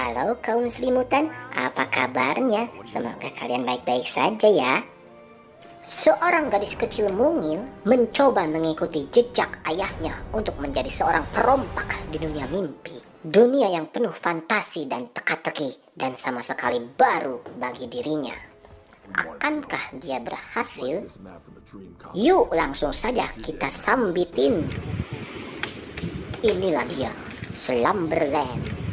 Halo kaum selimutan, apa kabarnya? Semoga kalian baik-baik saja ya. Seorang gadis kecil mungil mencoba mengikuti jejak ayahnya untuk menjadi seorang perompak di dunia mimpi. Dunia yang penuh fantasi dan teka-teki dan sama sekali baru bagi dirinya. Akankah dia berhasil? Yuk langsung saja kita sambitin. Inilah dia, Slumberland.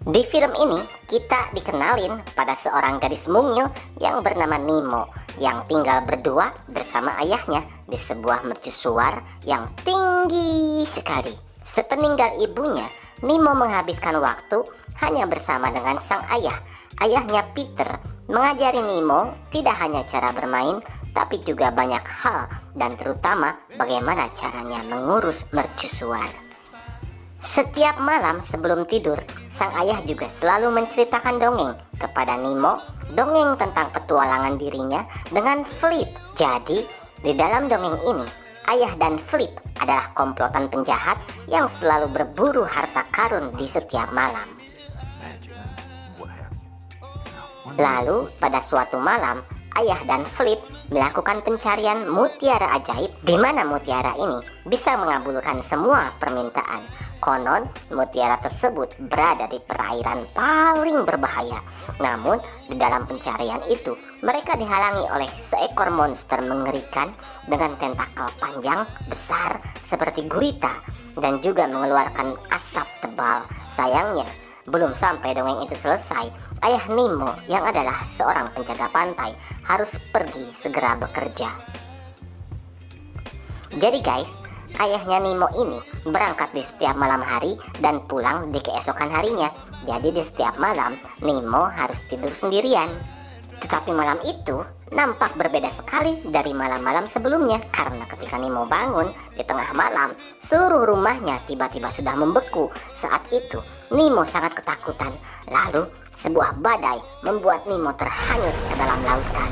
Di film ini, kita dikenalin pada seorang gadis mungil yang bernama Nemo yang tinggal berdua bersama ayahnya di sebuah mercusuar yang tinggi sekali. Sepeninggal ibunya, Nemo menghabiskan waktu hanya bersama dengan sang ayah. Ayahnya Peter mengajari Nemo tidak hanya cara bermain, tapi juga banyak hal dan terutama bagaimana caranya mengurus mercusuar. Setiap malam sebelum tidur, sang ayah juga selalu menceritakan dongeng kepada Nemo, dongeng tentang petualangan dirinya dengan Flip. Jadi, di dalam dongeng ini, ayah dan Flip adalah komplotan penjahat yang selalu berburu harta karun di setiap malam. Lalu, pada suatu malam, ayah dan Flip melakukan pencarian mutiara ajaib, di mana mutiara ini bisa mengabulkan semua permintaan. Konon, mutiara tersebut berada di perairan paling berbahaya. Namun, di dalam pencarian itu, mereka dihalangi oleh seekor monster mengerikan dengan tentakel panjang, besar, seperti gurita, dan juga mengeluarkan asap tebal. Sayangnya, belum sampai dongeng itu selesai, ayah Nemo yang adalah seorang penjaga pantai harus pergi segera bekerja. Jadi guys, ayahnya Nemo ini berangkat di setiap malam hari dan pulang di keesokan harinya. Jadi di setiap malam Nemo harus tidur sendirian. Tetapi malam itu nampak berbeda sekali dari malam-malam sebelumnya, karena ketika Nemo bangun di tengah malam, seluruh rumahnya tiba-tiba sudah membeku. Saat itu Nemo sangat ketakutan. Lalu sebuah badai membuat Nemo terhanyut ke dalam lautan.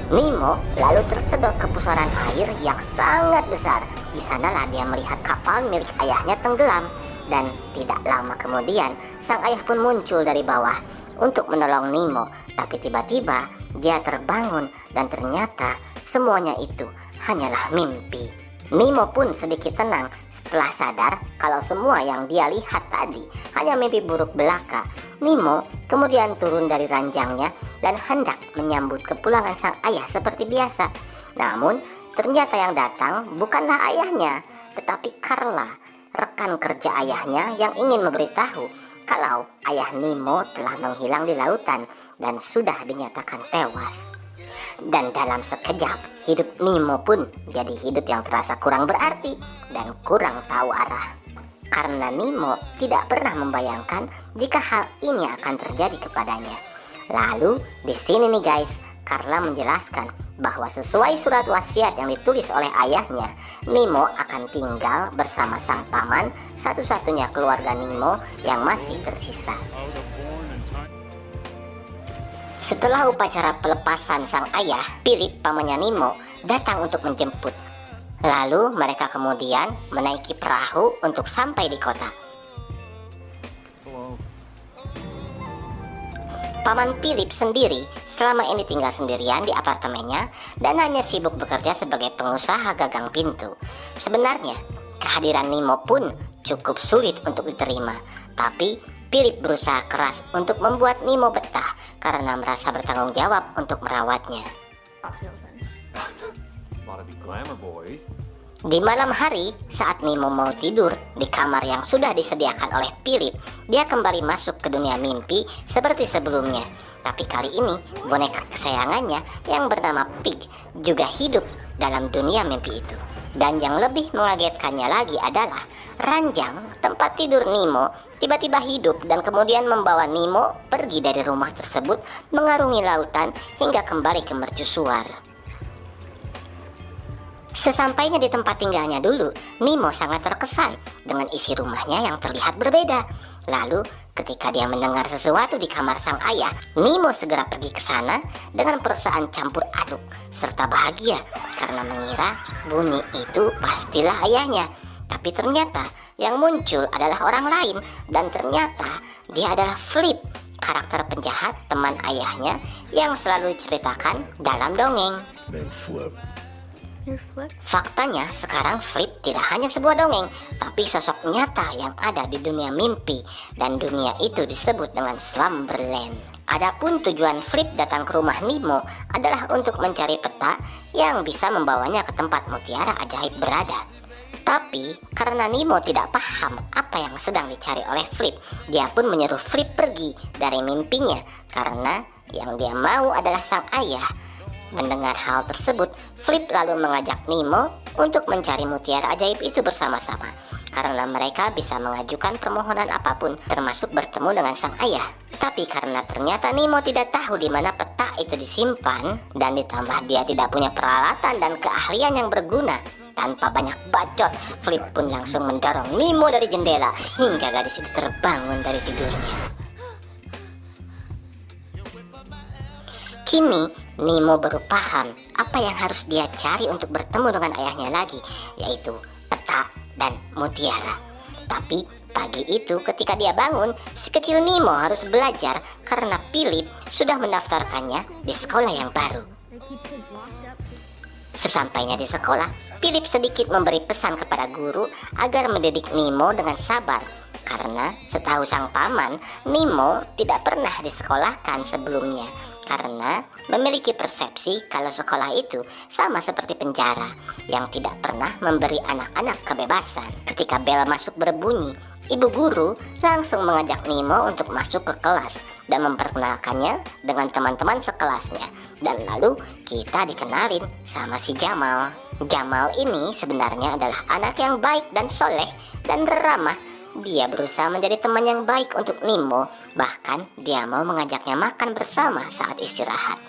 Nemo lalu tersedot ke pusaran air yang sangat besar. Di sanalah dia melihat kapal milik ayahnya tenggelam. Dan tidak lama kemudian, sang ayah pun muncul dari bawah untuk menolong Nemo. Tapi tiba-tiba dia terbangun dan ternyata semuanya itu hanyalah mimpi. Nemo pun sedikit tenang setelah sadar kalau semua yang dia lihat tadi hanya mimpi buruk belaka. Nemo kemudian turun dari ranjangnya dan hendak menyambut kepulangan sang ayah seperti biasa. Namun ternyata yang datang bukanlah ayahnya, tetapi Carla, rekan kerja ayahnya yang ingin memberitahu kalau ayah Nemo telah menghilang di lautan dan sudah dinyatakan tewas. Dan dalam sekejap, hidup Nemo pun jadi hidup yang terasa kurang berarti dan kurang tahu arah. Karena Nemo tidak pernah membayangkan jika hal ini akan terjadi kepadanya. Lalu di sini nih guys, Carla menjelaskan bahwa sesuai surat wasiat yang ditulis oleh ayahnya, Nemo akan tinggal bersama sang paman, satu-satunya keluarga Nemo yang masih tersisa. Setelah upacara pelepasan sang ayah, Philip, pamannya Nemo, datang untuk menjemput. Lalu mereka kemudian menaiki perahu untuk sampai di kota. Paman Philip sendiri selama ini tinggal sendirian di apartemennya dan hanya sibuk bekerja sebagai pengusaha gagang pintu. Sebenarnya, kehadiran Nemo pun cukup sulit untuk diterima, tapi Philip berusaha keras untuk membuat Nemo betah karena merasa bertanggung jawab untuk merawatnya. Di malam hari, saat Nemo mau tidur di kamar yang sudah disediakan oleh Philip, dia kembali masuk ke dunia mimpi seperti sebelumnya. Tapi kali ini, boneka kesayangannya yang bernama Pig juga hidup dalam dunia mimpi itu. Dan yang lebih mengagetkannya lagi adalah ranjang tempat tidur Nemo tiba-tiba hidup dan kemudian membawa Nemo pergi dari rumah tersebut, mengarungi lautan hingga kembali ke mercusuar. Sesampainya di tempat tinggalnya dulu, Nemo sangat terkesan dengan isi rumahnya yang terlihat berbeda. Lalu Ketika dia mendengar sesuatu di kamar sang ayah, Nemo segera pergi ke sana dengan perasaan campur aduk serta bahagia karena mengira bunyi itu pastilah ayahnya. Tapi ternyata yang muncul adalah orang lain, dan ternyata dia adalah Flip, karakter penjahat teman ayahnya yang selalu diceritakan dalam dongeng. Faktanya sekarang Flip tidak hanya sebuah dongeng, tapi sosok nyata yang ada di dunia mimpi, dan dunia itu disebut dengan Slumberland. Adapun tujuan Flip datang ke rumah Nemo adalah untuk mencari peta yang bisa membawanya ke tempat mutiara ajaib berada. Tapi karena Nemo tidak paham apa yang sedang dicari oleh Flip, dia pun menyuruh Flip pergi dari mimpinya karena yang dia mau adalah sang ayah. Mendengar hal tersebut, Flip lalu mengajak Nemo untuk mencari mutiara ajaib itu bersama-sama, karena mereka bisa mengajukan permohonan apapun, termasuk bertemu dengan sang ayah. Tapi karena ternyata Nemo tidak tahu di mana peta itu disimpan, dan ditambah dia tidak punya peralatan dan keahlian yang berguna, tanpa banyak bacot, Flip pun langsung mendorong Nemo dari jendela hingga gadis itu terbangun dari tidurnya. Kini Nemo baru paham apa yang harus dia cari untuk bertemu dengan ayahnya lagi, yaitu peta dan mutiara. Tapi pagi itu ketika dia bangun, si kecil Nemo harus belajar karena Philip sudah mendaftarkannya di sekolah yang baru. Sesampainya di sekolah, Philip sedikit memberi pesan kepada guru agar mendidik Nemo dengan sabar, karena setahu sang paman, Nemo tidak pernah disekolahkan sebelumnya karena memiliki persepsi kalau sekolah itu sama seperti penjara yang tidak pernah memberi anak-anak kebebasan. Ketika bel masuk berbunyi, ibu guru langsung mengajak Nemo untuk masuk ke kelas dan memperkenalkannya dengan teman-teman sekelasnya. Dan lalu kita dikenalin sama si Jamal. Jamal ini sebenarnya adalah anak yang baik dan soleh dan ramah. Dia berusaha menjadi teman yang baik untuk Nemo, bahkan dia mau mengajaknya makan bersama saat istirahat.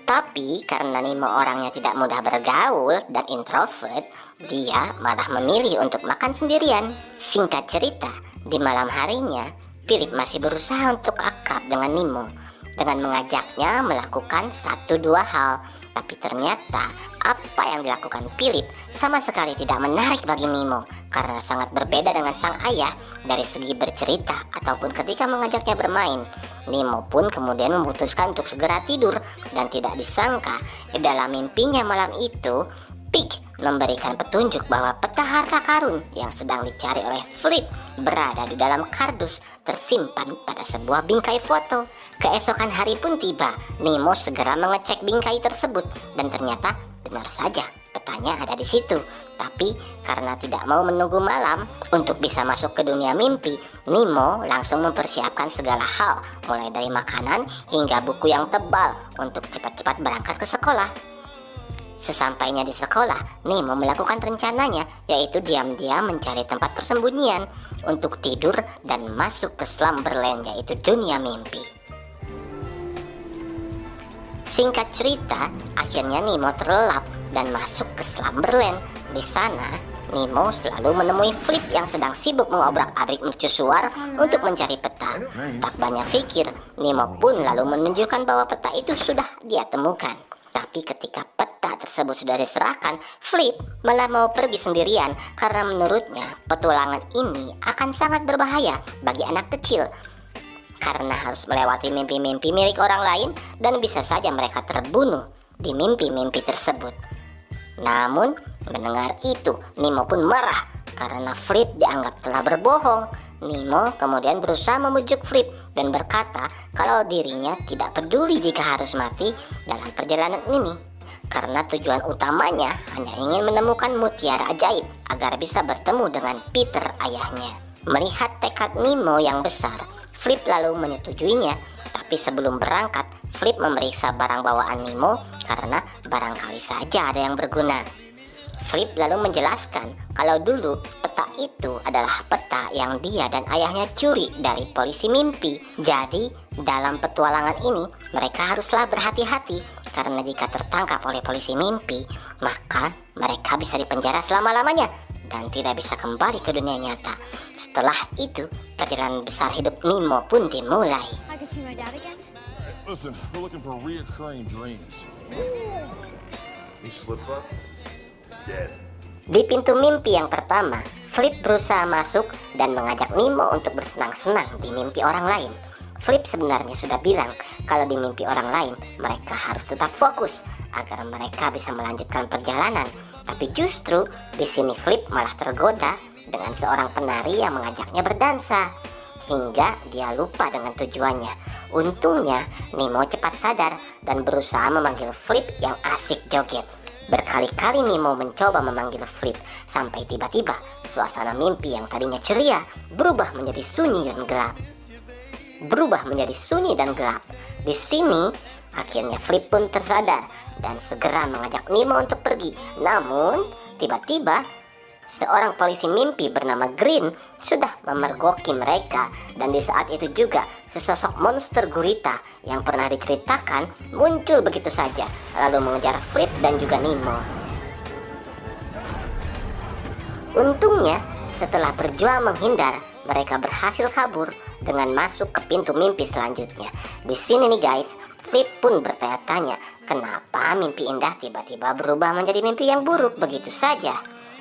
Tapi karena Nemo orangnya tidak mudah bergaul dan introvert, dia malah memilih untuk makan sendirian. Singkat cerita, di malam harinya, Philip masih berusaha untuk akrab dengan Nemo dengan mengajaknya melakukan 1-2 hal. Tapi ternyata apa yang dilakukan Philip sama sekali tidak menarik bagi Nemo karena sangat berbeda dengan sang ayah dari segi bercerita ataupun ketika mengajaknya bermain. Nemo pun kemudian memutuskan untuk segera tidur, dan tidak disangka di dalam mimpinya malam itu Pig memberikan petunjuk bahwa peta harta karun yang sedang dicari oleh Flip berada di dalam kardus tersimpan pada sebuah bingkai foto. Keesokan hari pun tiba. Nemo segera mengecek bingkai tersebut dan ternyata benar saja petanya ada di situ. Tapi karena tidak mau menunggu malam untuk bisa masuk ke dunia mimpi, Nemo langsung mempersiapkan segala hal, mulai dari makanan hingga buku yang tebal untuk cepat-cepat berangkat ke sekolah. Sesampainya di sekolah, Nemo melakukan rencananya, yaitu diam-diam mencari tempat persembunyian untuk tidur dan masuk ke Slumberland, yaitu dunia mimpi. Singkat cerita, akhirnya Nemo terlelap dan masuk ke Slumberland. Di sana, Nemo selalu menemui Flip yang sedang sibuk mengobrak-abrik mercusuar untuk mencari peta. Tak banyak pikir, Nemo pun lalu menunjukkan bahwa peta itu sudah dia temukan. Tapi ketika peta tersebut sudah diserahkan, Flip malah mau pergi sendirian karena menurutnya petualangan ini akan sangat berbahaya bagi anak kecil, karena harus melewati mimpi-mimpi milik orang lain dan bisa saja mereka terbunuh di mimpi-mimpi tersebut. Namun mendengar itu, Nemo pun marah karena Flip dianggap telah berbohong. Nemo kemudian berusaha membujuk Flip dan berkata kalau dirinya tidak peduli jika harus mati dalam perjalanan ini, karena tujuan utamanya hanya ingin menemukan mutiara ajaib agar bisa bertemu dengan Peter ayahnya. Melihat tekad Nemo yang besar, Flip lalu menyetujuinya. Tapi sebelum berangkat, Flip memeriksa barang bawaan Nemo karena barangkali saja ada yang berguna. Flip lalu menjelaskan kalau dulu peta itu adalah peta yang dia dan ayahnya curi dari polisi mimpi. Jadi dalam petualangan ini mereka haruslah berhati-hati, karena jika tertangkap oleh polisi mimpi, maka mereka bisa dipenjara selama-lamanya dan tidak bisa kembali ke dunia nyata. Setelah itu, perjalanan besar hidup Nemo pun dimulai. I could see my dad again. Listen, we're looking for reoccurring dreams. You slip up, dead. Di pintu mimpi yang pertama, Flip berusaha masuk dan mengajak Nemo untuk bersenang-senang di mimpi orang lain. Flip sebenarnya sudah bilang kalau di mimpi orang lain mereka harus tetap fokus agar mereka bisa melanjutkan perjalanan. Tapi justru di sini Flip malah tergoda dengan seorang penari yang mengajaknya berdansa hingga dia lupa dengan tujuannya. Untungnya Nemo cepat sadar dan berusaha memanggil Flip yang asik joget. Berkali-kali Nemo mencoba memanggil Flip sampai tiba-tiba suasana mimpi yang tadinya ceria berubah menjadi sunyi dan gelap. Di sini akhirnya Flip pun tersadar dan segera mengajak Nemo untuk pergi. Namun tiba-tiba seorang polisi mimpi bernama Green sudah memergoki mereka, dan di saat itu juga sesosok monster gurita yang pernah diceritakan muncul begitu saja lalu mengejar Flip dan juga Nemo. Untungnya setelah berjuang menghindar, mereka berhasil kabur dengan masuk ke pintu mimpi selanjutnya. Di sini nih guys, Flip pun bertanya-tanya kenapa mimpi indah tiba-tiba berubah menjadi mimpi yang buruk begitu saja.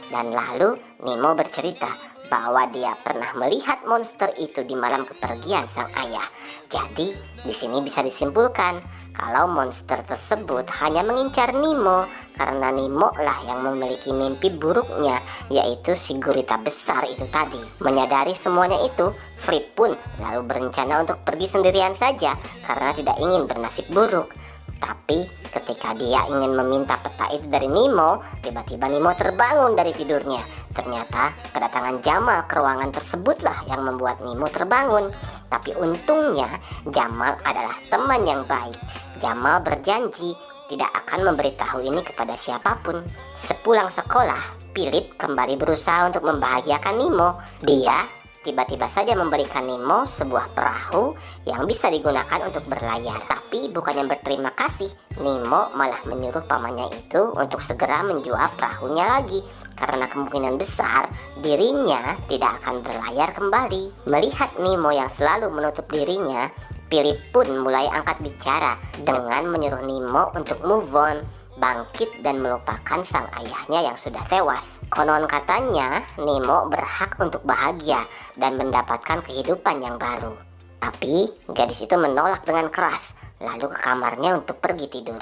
Dan lalu Nemo bercerita bahwa dia pernah melihat monster itu di malam kepergian sang ayah. Jadi di sini bisa disimpulkan kalau monster tersebut hanya mengincar Nemo karena Nemo lah yang memiliki mimpi buruknya, yaitu si gurita besar itu tadi. Menyadari semuanya itu, Flip pun lalu berencana untuk pergi sendirian saja karena tidak ingin bernasib buruk. Tapi ketika dia ingin meminta peta itu dari Nemo, tiba-tiba Nemo terbangun dari tidurnya. Ternyata kedatangan Jamal ke ruangan tersebutlah yang membuat Nemo terbangun. Tapi untungnya Jamal adalah teman yang baik. Jamal berjanji tidak akan memberitahu ini kepada siapapun. Sepulang sekolah, Philip kembali berusaha untuk membahagiakan Nemo. Dia tiba-tiba saja memberikan Nemo sebuah perahu yang bisa digunakan untuk berlayar. Tapi bukannya berterima kasih, Nemo malah menyuruh pamannya itu untuk segera menjual perahunya lagi, karena kemungkinan besar dirinya tidak akan berlayar kembali. Melihat Nemo yang selalu menutup dirinya, Philip pun mulai angkat bicara dengan menyuruh Nemo untuk move on, bangkit dan melupakan sang ayahnya yang sudah tewas. Konon katanya Nemo berhak untuk bahagia dan mendapatkan kehidupan yang baru. Tapi gadis itu menolak dengan keras, lalu ke kamarnya untuk pergi tidur.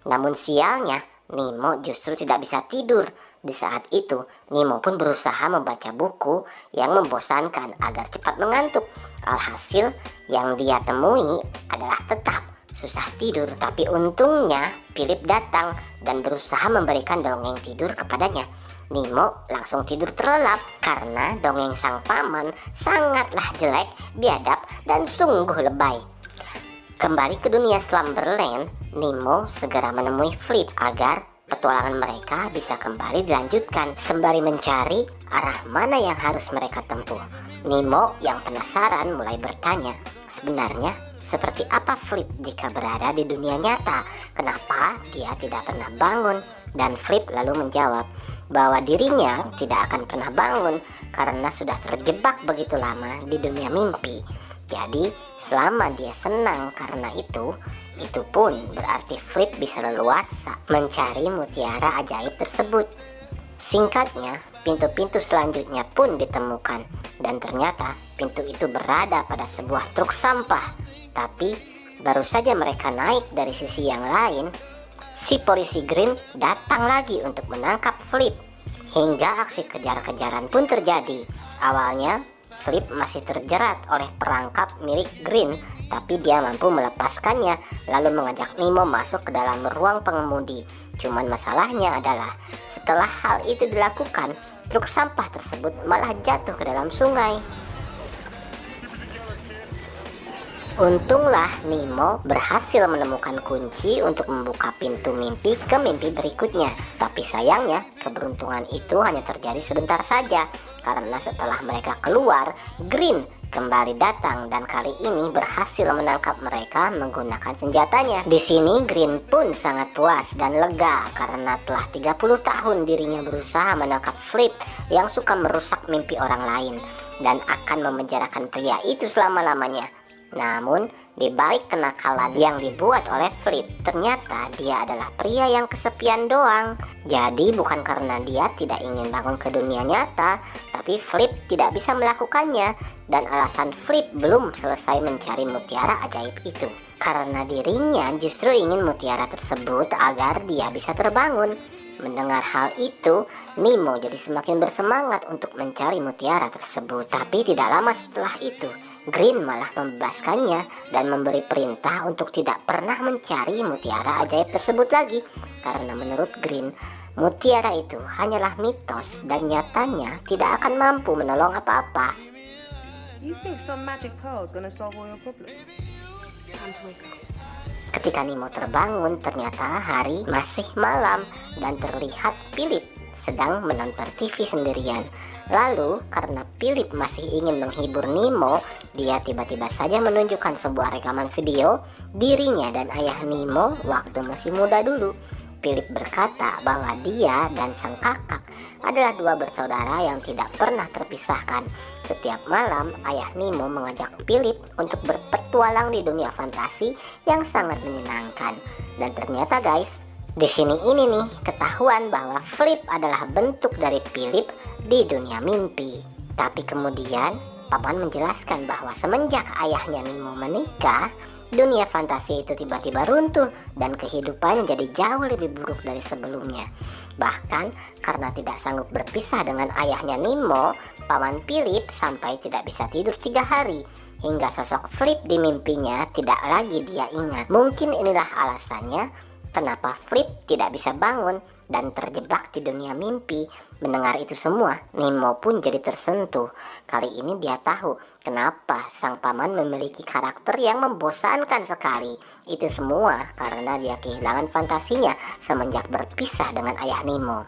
Namun sialnya, Nemo justru tidak bisa tidur. Di saat itu, Nemo pun berusaha membaca buku yang membosankan agar cepat mengantuk. Alhasil, yang dia temui adalah tetap susah tidur. Tapi untungnya Philip datang dan berusaha memberikan dongeng tidur kepadanya. Nemo langsung tidur terlelap karena dongeng sang paman sangatlah jelek, biadab, dan sungguh lebay. Kembali ke dunia Slumberland, Nemo segera menemui Flip agar petualangan mereka bisa kembali dilanjutkan sembari mencari arah mana yang harus mereka tempuh. Nemo yang penasaran mulai bertanya, sebenarnya seperti apa Flip jika berada di dunia nyata? Kenapa dia tidak pernah bangun? Dan Flip lalu menjawab bahwa dirinya tidak akan pernah bangun karena sudah terjebak begitu lama di dunia mimpi. Jadi selama dia senang karena itu pun berarti Flip bisa leluasa mencari mutiara ajaib tersebut. Singkatnya, pintu-pintu selanjutnya pun ditemukan, dan ternyata pintu itu berada pada sebuah truk sampah. Tapi baru saja mereka naik dari sisi yang lain, si polisi Green datang lagi untuk menangkap Flip. Hingga aksi kejar-kejaran pun terjadi. Awalnya Flip masih terjerat oleh perangkap milik Green, tapi dia mampu melepaskannya lalu mengajak Nemo masuk ke dalam ruang pengemudi. Cuman masalahnya adalah setelah hal itu dilakukan, truk sampah tersebut malah jatuh ke dalam sungai. Untunglah Nemo berhasil menemukan kunci untuk membuka pintu mimpi ke mimpi berikutnya. Tapi sayangnya keberuntungan itu hanya terjadi sebentar saja, karena setelah mereka keluar, Green kembali datang dan kali ini berhasil menangkap mereka menggunakan senjatanya. Di sini Green pun sangat puas dan lega karena telah 30 tahun dirinya berusaha menangkap Flip yang suka merusak mimpi orang lain dan akan memenjarakan pria itu selama-lamanya. Namun, di balik kenakalan yang dibuat oleh Flip, ternyata dia adalah pria yang kesepian doang. Jadi bukan karena dia tidak ingin bangun ke dunia nyata, tapi Flip tidak bisa melakukannya. Dan alasan Flip belum selesai mencari mutiara ajaib itu, karena dirinya justru ingin mutiara tersebut agar dia bisa terbangun. Mendengar hal itu, Nemo jadi semakin bersemangat untuk mencari mutiara tersebut. Tapi tidak lama setelah itu, Green malah membebaskannya dan memberi perintah untuk tidak pernah mencari mutiara ajaib tersebut lagi. Karena menurut Green, mutiara itu hanyalah mitos dan nyatanya tidak akan mampu menolong apa-apa. You think some magic pearl's gonna solve all your problems? Time to wake up. Ketika Nemo terbangun, ternyata hari masih malam dan terlihat Philip sedang menonton TV sendirian. Lalu karena Philip masih ingin menghibur Nemo, dia tiba-tiba saja menunjukkan sebuah rekaman video dirinya dan ayah Nemo waktu masih muda dulu. Philip berkata bahwa dia dan sang kakak adalah dua bersaudara yang tidak pernah terpisahkan. Setiap malam, ayah Nemo mengajak Philip untuk berpetualang di dunia fantasi yang sangat menyenangkan. Dan ternyata guys, di sini ini nih ketahuan bahwa Flip adalah bentuk dari Philip di dunia mimpi. Tapi kemudian paman menjelaskan bahwa semenjak ayahnya Nemo menikah, dunia fantasi itu tiba-tiba runtuh dan kehidupannya jadi jauh lebih buruk dari sebelumnya. Bahkan karena tidak sanggup berpisah dengan ayahnya Nemo, paman Philip sampai tidak bisa tidur 3 hari. Hingga sosok Flip di mimpinya tidak lagi dia ingat. Mungkin inilah alasannya kenapa Flip tidak bisa bangun dan terjebak di dunia mimpi. Mendengar itu semua, Nemo pun jadi tersentuh. Kali ini dia tahu kenapa sang paman memiliki karakter yang membosankan sekali. Itu semua karena dia kehilangan fantasinya semenjak berpisah dengan ayah Nemo.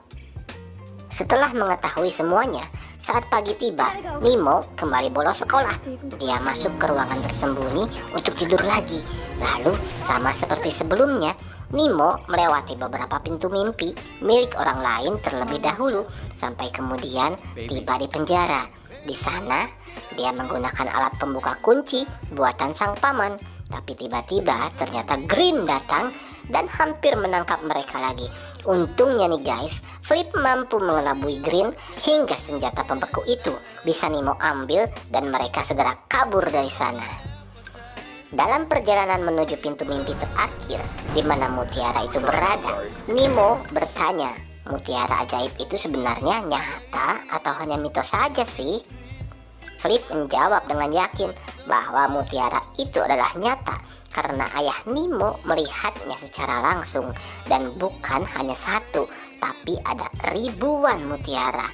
Setelah mengetahui semuanya, saat pagi tiba, Nemo kembali bolos sekolah. Dia masuk ke ruangan tersembunyi untuk tidur lagi. Lalu, sama seperti sebelumnya, Nemo melewati beberapa pintu mimpi milik orang lain terlebih dahulu, sampai kemudian tiba di penjara. Di sana, dia menggunakan alat pembuka kunci buatan sang paman. Tapi tiba-tiba ternyata Green datang dan hampir menangkap mereka lagi. Untungnya nih guys, Flip mampu mengelabui Green hingga senjata pembeku itu bisa Nemo ambil dan mereka segera kabur dari sana. Dalam perjalanan menuju pintu mimpi terakhir di mana mutiara itu berada, Nemo bertanya, mutiara ajaib itu sebenarnya nyata atau hanya mitos saja sih? Flip menjawab dengan yakin bahwa mutiara itu adalah nyata karena ayah Nemo melihatnya secara langsung dan bukan hanya satu, tapi ada ribuan mutiara.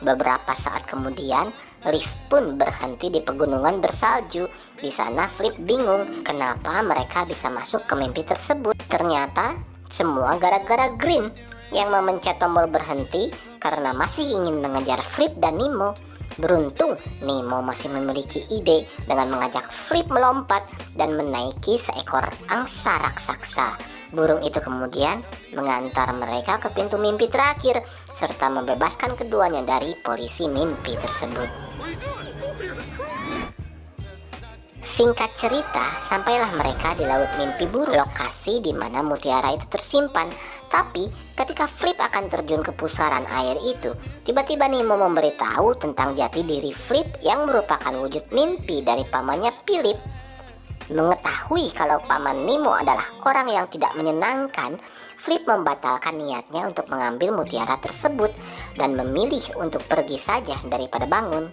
Beberapa saat kemudian, lift pun berhenti di pegunungan bersalju. Di sana Flip bingung kenapa mereka bisa masuk ke mimpi tersebut. Ternyata semua gara-gara Green yang memencet tombol berhenti karena masih ingin mengejar Flip dan Nemo. Beruntung Nemo masih memiliki ide dengan mengajak Flip melompat dan menaiki seekor angsa raksasa. Burung itu kemudian mengantar mereka ke pintu mimpi terakhir serta membebaskan keduanya dari polisi mimpi tersebut. Singkat cerita, sampailah mereka di Laut Mimpi Burung, lokasi di mana mutiara itu tersimpan. Tapi ketika Flip akan terjun ke pusaran air itu, tiba-tiba Nemo memberitahu tentang jati diri Flip yang merupakan wujud mimpi dari pamannya Philip. Mengetahui kalau paman Nemo adalah orang yang tidak menyenangkan, Flip membatalkan niatnya untuk mengambil mutiara tersebut dan memilih untuk pergi saja daripada bangun.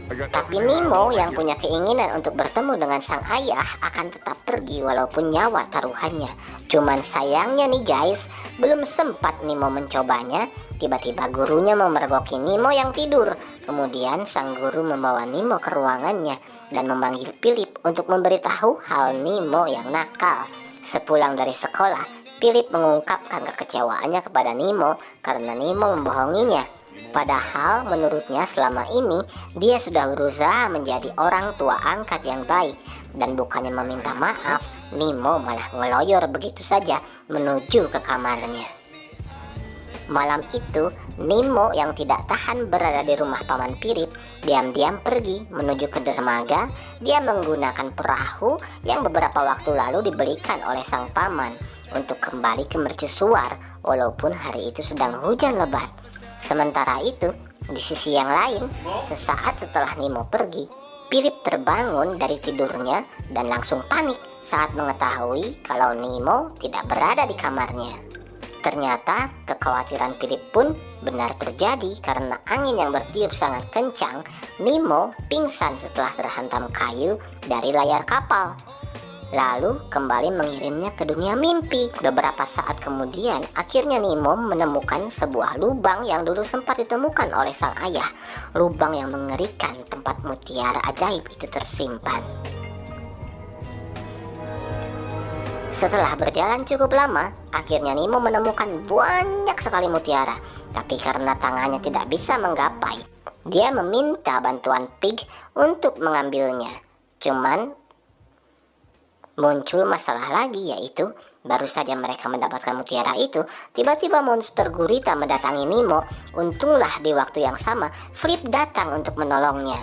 Tapi Nemo yang punya keinginan untuk bertemu dengan sang ayah akan tetap pergi walaupun nyawa taruhannya. Cuman sayangnya nih guys, belum sempat Nemo mencobanya, tiba-tiba gurunya memergoki Nemo yang tidur. Kemudian sang guru membawa Nemo ke ruangannya dan memanggil Philip untuk memberitahu hal Nemo yang nakal. Sepulang dari sekolah, Philip mengungkapkan kekecewaannya kepada Nemo karena Nemo membohonginya. Padahal menurutnya selama ini dia sudah berusaha menjadi orang tua angkat yang baik, dan bukannya meminta maaf, Nemo malah ngeloyor begitu saja menuju ke kamarnya. Malam itu, Nemo yang tidak tahan berada di rumah Paman Pirip diam-diam pergi menuju ke dermaga. Dia menggunakan perahu yang beberapa waktu lalu dibelikan oleh sang paman untuk kembali ke mercusuar walaupun hari itu sedang hujan lebat. Sementara itu, di sisi yang lain, sesaat setelah Nemo pergi, Pirip terbangun dari tidurnya dan langsung panik saat mengetahui kalau Nemo tidak berada di kamarnya. Ternyata kekhawatiran Pirip pun benar terjadi karena angin yang bertiup sangat kencang. Nemo pingsan setelah terhantam kayu dari layar kapal, lalu kembali mengirimnya ke dunia mimpi. Beberapa saat kemudian, akhirnya Nemo menemukan sebuah lubang yang dulu sempat ditemukan oleh sang ayah. Lubang yang mengerikan tempat mutiara ajaib itu tersimpan. Setelah berjalan cukup lama, akhirnya Nemo menemukan banyak sekali mutiara. Tapi karena tangannya tidak bisa menggapai, dia meminta bantuan Pig untuk mengambilnya. Cuman muncul masalah lagi, yaitu baru saja mereka mendapatkan mutiara itu, tiba-tiba monster gurita mendatangi Nemo. Untunglah di waktu yang sama Flip datang untuk menolongnya.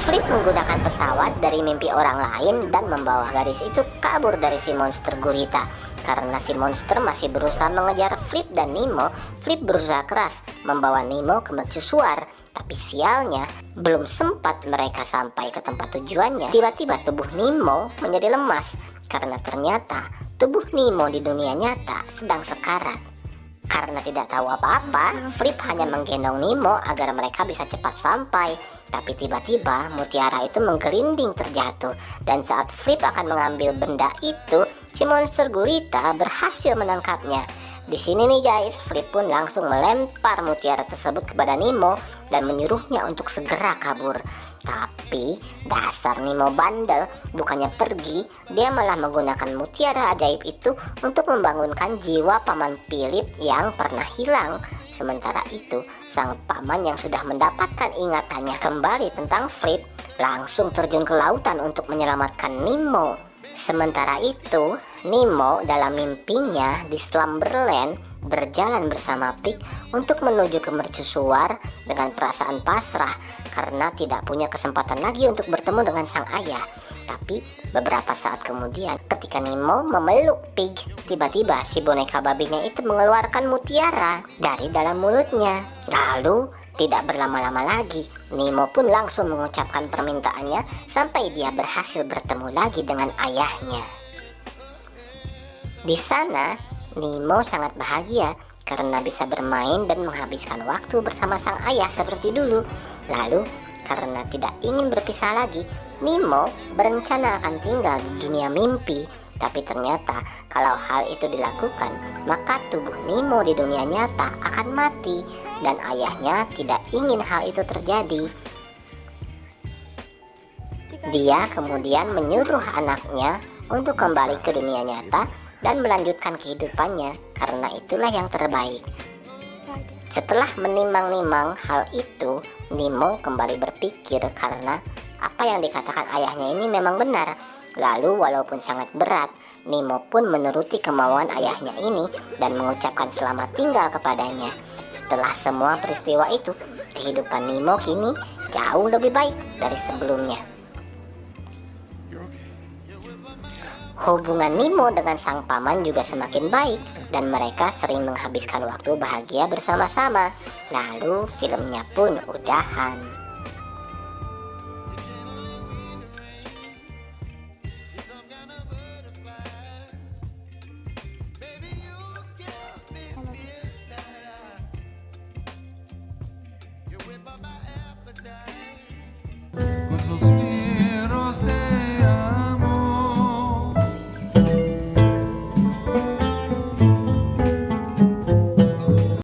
Flip menggunakan pesawat dari mimpi orang lain dan membawa gadis itu kabur dari si monster gurita. Karena si monster masih berusaha mengejar Flip dan Nemo, Flip berusaha keras membawa Nemo ke mercusuar. Tapi sialnya, belum sempat mereka sampai ke tempat tujuannya, tiba-tiba tubuh Nemo menjadi lemas. Karena ternyata tubuh Nemo di dunia nyata sedang sekarat. Karena tidak tahu apa-apa, Flip hanya menggendong Nemo agar mereka bisa cepat sampai. Tapi tiba-tiba mutiara itu menggelinding terjatuh, dan saat Flip akan mengambil benda itu, si monster gurita berhasil menangkapnya. Di sini nih guys, Flip pun langsung melempar mutiara tersebut kepada Nemo dan menyuruhnya untuk segera kabur. Tapi dasar Nemo bandel, bukannya pergi, dia malah menggunakan mutiara ajaib itu untuk membangunkan jiwa Paman Pirip yang pernah hilang. Sementara itu, sang paman yang sudah mendapatkan ingatannya kembali tentang Flip langsung terjun ke lautan untuk menyelamatkan Nemo. Sementara itu, Nemo dalam mimpinya di Slumberland berjalan bersama Pig untuk menuju ke mercusuar dengan perasaan pasrah karena tidak punya kesempatan lagi untuk bertemu dengan sang ayah. Tapi beberapa saat kemudian, ketika Nemo memeluk Pig, tiba-tiba si boneka babinya itu mengeluarkan mutiara dari dalam mulutnya. Lalu tidak berlama-lama lagi, Nemo pun langsung mengucapkan permintaannya sampai dia berhasil bertemu lagi dengan ayahnya. Di sana, Nemo sangat bahagia karena bisa bermain dan menghabiskan waktu bersama sang ayah seperti dulu. Lalu, karena tidak ingin berpisah lagi, Nemo berencana akan tinggal di dunia mimpi. Tapi ternyata kalau hal itu dilakukan, maka tubuh Nemo di dunia nyata akan mati, dan ayahnya tidak ingin hal itu terjadi. Dia kemudian menyuruh anaknya untuk kembali ke dunia nyata dan melanjutkan kehidupannya karena itulah yang terbaik. Setelah menimang-nimang hal itu, Nemo kembali berpikir karena apa yang dikatakan ayahnya ini memang benar. Lalu walaupun sangat berat, Nemo pun menuruti kemauan ayahnya ini dan mengucapkan selamat tinggal kepadanya. Setelah semua peristiwa itu, kehidupan Nemo kini jauh lebih baik dari sebelumnya. Hubungan Nemo dengan sang paman juga semakin baik dan mereka sering menghabiskan waktu bahagia bersama-sama. Lalu filmnya pun udahan.